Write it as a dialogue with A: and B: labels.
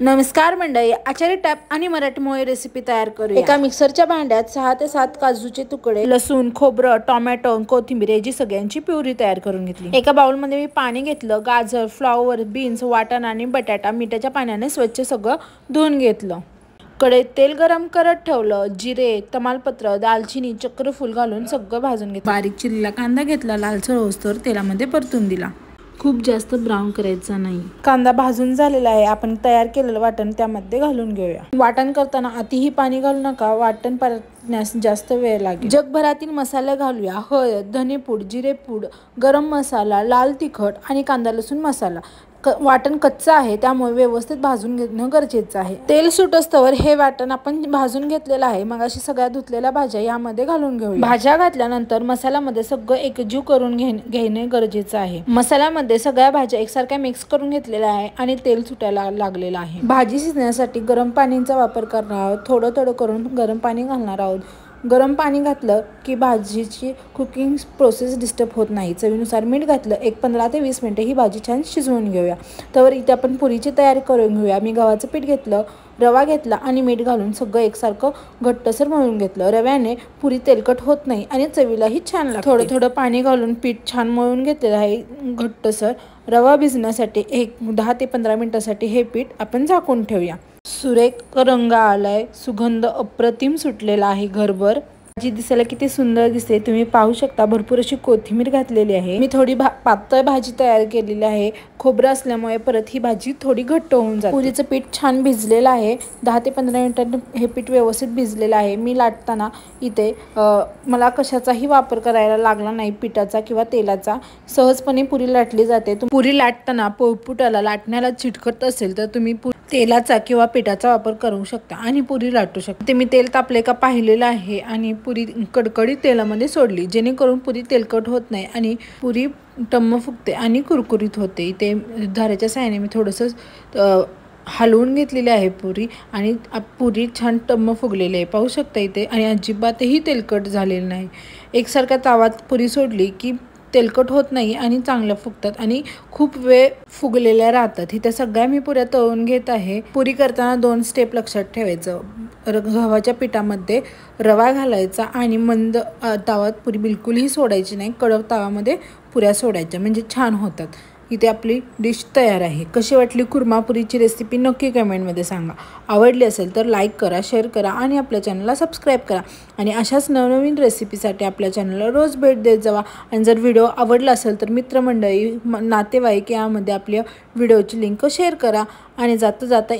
A: नमस्कार मंडळी, आचारी टॅप आणि मराठी मोळी रेसिपी तयार करूया। एका मिक्सरच्या भांड्यात 6 ते 7 काजूचे तुकडे, लसूण, खोबरं, टोमॅटो, कोथिंबीर याची सगळ्यांची प्युरी तयार करून घेतली। एका बाउलमध्ये मी पाणी घेतलं, गाजर, फ्लॉवर, बीन्स, वाटाणा आणि बटाटा मिठाच्या पाण्याने स्वच्छ सगळं धुवून घेतलं। कढईत तेल गरम करत ठेवलं, जिरे, तमालपत्र, दालचिनी, चक्रफूल घालून सगळं भाजून घेतलं। बारीक चिरलेला कांदा घेतला, लालसर होईस्तोवर तेलामध्ये परतून दिला। खूप जास्त ब्राऊन करायचा नाही। कांदा भाजून झालेला आहे, आपण तयार केलेलं वाटण त्यामध्ये घालून घेऊया। वाटण करताना अतिही पाणी घालू नका, वाटण परतण्यास जास्त वेळ लागेल। जगभरातील मसाले घालूया, हळद, धनेपूड, जिरेपूड, गरम मसाला, लाल तिखट आणि कांदा लसूण मसाला। वाटण कच्चं आहे त्यामुळे व्यवस्थित भाजून घेणं गरजेचं आहे। तेल सुटस्तवर हे वाटण आपण भाजून घेतलेलं आहे। मग अशी सगळ्या धुतलेल्या भाज्या यामध्ये घालून घेऊया। भाज्या घातल्यानंतर मसाल्यामध्ये सगळं एकजीव करून घेणे गरजेचं आहे। मसाल्यामध्ये सगळ्या भाज्या एकसारख्या मिक्स करून घेतलेल्या आहे आणि तेल सुटायला लागलेलं आहे। भाजी शिजण्यासाठी गरम पाण्याचा वापर करणार आहोत। थोडं थोडं करून गरम पाणी घालणार आहोत। गरम पाणी घातलं की भाजीची कुकिंग प्रोसेस डिस्टर्ब होत नाही। चवीनुसार मीठ घातलं, एक 15 ते 20 मिनिटे ही भाजी छान शिजवून घेऊया। तर इथे आपण पुरीची तयारी करून घेऊया। मी गव्हाचं पीठ घेतलं, रवा घेतला आणि मीठ घालून सगळं एकसारखं घट्टसर मळून घेतलं। रव्याने पुरी तेलकट होत नाही आणि चवीलाही छान लागते। थोडं थोडं पाणी घालून पीठ छान मळून घेतलेलं आहे घट्टसर। रवा भिजण्यासाठी 10 ते 15 मिनिटांसाठी हे पीठ आपण झाकून ठेवूया। सुरेख रंग आलाय, सुगंध अप्रतिम सुटलेला आहे घरभर। भाजी दिसायला किती सुंदर दिसते, तुम्ही पाहू शकता। भरपूर अशी कोथिंबीर घातलेली आहे। मी थोडी पातळ भाजी तयार केलेली आहे। खोबरं असल्यामुळे परत ही भाजी थोडी घट्ट होऊन जाते। पुरीचं पीठ छान भिजलेलं आहे। 10 ते 15 मिनिटांनी हे पीठ व्यवस्थित भिजलेलं आहे। मी लाटताना इथे मला कशाचाही वापर करायला लागला नाही, पिठाचा किंवा तेलाचा। सहजपणे पुरी लाटली जाते। पुरी लाटताना पोळपुटाला लाटण्याला चिटकत असेल तर तुम्ही तेलाचा किंवा पिठाचा वापर करू शकता आणि पुरी लाटू शकता। ते मी तेल तापले का पाहिलेलं आहे आणि पुरी कडकडीत तेलामध्ये सोडली, जेणेकरून पुरी तेलकट होत नाही आणि पुरी टम्म फुगते आणि कुरकुरीत होते। ते धारेच्या साहाय्याने मी थोडंसं हलवून घेतलेली आहे पुरी आणि पुरी छान टम्म फुगलेली आहे, पाहू शकता इथे। आणि अजिबातही तेलकट झालेलं नाही। एकसारख्या तावात पुरी सोडली की तेलकट होत नाही आणि चांगल्या फुगतात आणि खूप वेळ फुगलेल्या राहतात। इथे सगळ्या मी पुऱ्या तळून घेत आहे। पुरी करताना 2 स्टेप लक्षात ठेवायचं। गव्हाच्या पिठामध्ये रवा घालायचा आणि मंद तावात पुरी बिलकुलही सोडायची नाही। कडक तावामध्ये पुऱ्या सोडायच्या म्हणजे छान होतात। इथे आपली डिश तयार आहे। कशी वाटली कुर्मापुरीची रेसिपी नक्की कमेंटमध्ये सांगा। आवडली असेल तर लाईक करा, शेअर करा आणि आपल्या चॅनलला सबस्क्राईब करा। आणि अशाच नवनवीन रेसिपीसाठी आपल्या चॅनलला रोज भेट देत जावा। आणि जर व्हिडिओ आवडला असेल तर मित्रमंडळी, नातेवाईक यामध्ये आपल्या व्हिडिओची लिंक शेअर करा आणि जाता